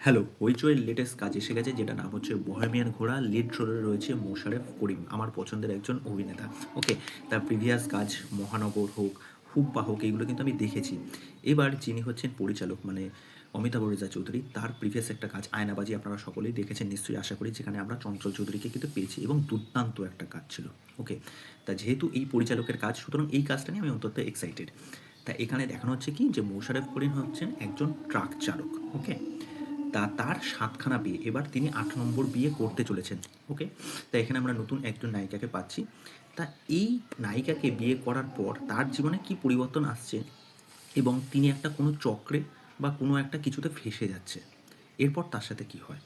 Hello, হইচইয়ের latest কাজ এসে গেছে যেটা নাম হচ্ছে বহেমিয়ান ঘোড়া। লিড রোলে রয়েছে মোশারেফ করিম, আমার পছন্দের একজন অভিনেতা। ওকে, তার প্রিভিয়াস কাজ মহানগর হোক, হুব্বা হোক, এইগুলো কিন্তু আমি দেখেছি। এবার যিনি হচ্ছেন পরিচালক মানে অমিতাভ রেজা চৌধুরী, তার প্রিভিয়াস একটা কাজ আয়নাবাজি আপনারা সকলেই দেখেছেন নিশ্চয়ই আশা করি, যেখানে আমরা চঞ্চল চৌধুরীকে কিন্তু পেয়েছি এবং দুর্দান্ত একটা কাজ ছিল। ওকে, তা যেহেতু এই পরিচালকের কাজ, সুতরাং এই কাজটা নিয়ে আমি অন্তত এক্সাইটেড। তা এখানে দেখানো হচ্ছে কি যে মোশারেফ করিম হচ্ছেন একজন ট্রাক চালক। ওকে, তার ৭ খানা বিয়ে, এবার তিনি ৮ নম্বর বিয়ে করতে চলেছেন। ওকে, তা এখানে আমরা নতুন একজন নায়িকাকে পাচ্ছি। তা এই নায়িকাকে বিয়ে করার পর তার জীবনে কি পরিবর্তন আসছে এবং তিনি একটা কোনো চক্রে বা কোনো একটা কিছুতে ফেঁসে যাচ্ছে, এরপর তার সাথে কি হয়,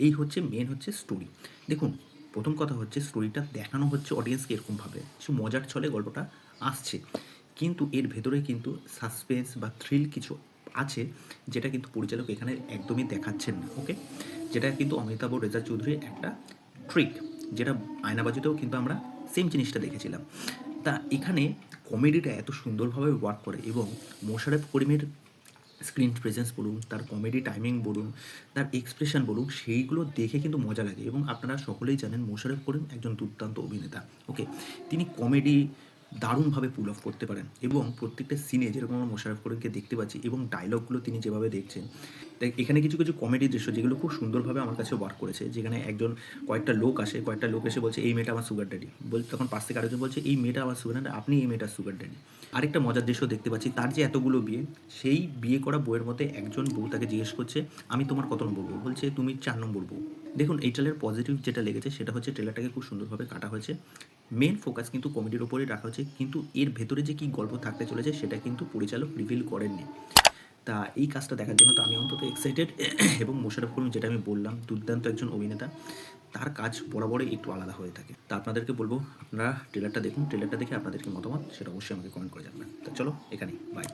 এই হচ্ছে মেন হচ্ছে স্টোরি। দেখুন, প্রথম কথা হচ্ছে স্টোরিটা দেখানো হচ্ছে অডিয়েন্সকে এরকমভাবে কিছু মজার ছলে গল্পটা আসছে, কিন্তু এর ভেতরে কিন্তু সাসপেন্স বা থ্রিল কিছু আছে, যেটা কিন্তু পরিচালক এখানে একদমই দেখাচ্ছেন না। ওকে, যেটা কিন্তু অমিতাভ রেজা চৌধুরীর একটা ট্রিক, যেটা আয়নাবাজিতেও কিন্তু আমরা সেম জিনিসটা দেখেছিলাম। তা এখানে কমেডিটা এত সুন্দরভাবে ওয়ার্ক করে এবং মোশাররফ করিমের স্ক্রিন প্রেজেন্স বলুন, তার কমেডি টাইমিং বলুন, তার এক্সপ্রেশন বলুন, সেইগুলো দেখে কিন্তু মজা লাগে। এবং আপনারা সকলেই জানেন মোশাররফ করিম একজন দুর্দান্ত অভিনেতা। ওকে, তিনি কমেডি দারুণভাবে পুল অফ করতে পারেন এবং প্রত্যেকটা সিনে যেরকম আমরা মোশাররফ করিমকে দেখতে পাচ্ছি এবং ডায়লগগুলো তিনি যেভাবে দেখছেন, তাই এখানে কিছু কিছু কমেডি দৃশ্য যেগুলো খুব সুন্দরভাবে আমার কাছে ওয়ার্ক করেছে, যেখানে কয়েকটা লোক এসে বলছে এই মেয়েটা আমার সুগার ড্যাডি, তখন পাশ থেকে আরেকজন বলছে এই মেয়েটা আমার সুগার ড্যাডি, আপনি এই মেয়েটার সুগার ড্যাডি। আরেকটা মজার দৃশ্য দেখতে পাচ্ছি, তার যে এতগুলো বিয়ে, সেই বিয়ে করা বউয়ের মধ্যে একজন বউ তাকে জিজ্ঞেস করছে আমি তোমার কত নম্বর বউ, বলছে তুমি 4 নম্বর বউ। দেখুন, এই ট্রেলার পজিটিভ যেটা লেগেছে সেটা হচ্ছে ট্রেলারটাকে খুব সুন্দরভাবে কাটা হয়েছে, মেন ফোকাস কিন্তু কমেডির ওপরেই রাখা হয়েছে, কিন্তু এর ভেতরে যে কী গল্প থাকতে চলেছে সেটা কিন্তু পরিচালক রিভিল করেননি। তা এই কাজটা দেখার জন্য তো আমি অন্তত এক্সাইটেড। এবং মোশাররফ করিম, যেটা আমি বললাম, দুর্দান্ত একজন অভিনেতা, তার কাজ বরাবরই একটু আলাদা হয়ে থাকে। তা আপনাদেরকে বলবো আপনারা ট্রেলারটা দেখুন, ট্রেলারটা দেখে আপনাদের কি মতামত সেটা অবশ্যই আমাকে কমেন্ট করে জানাবেন। তা চলো এখানেই, বাই।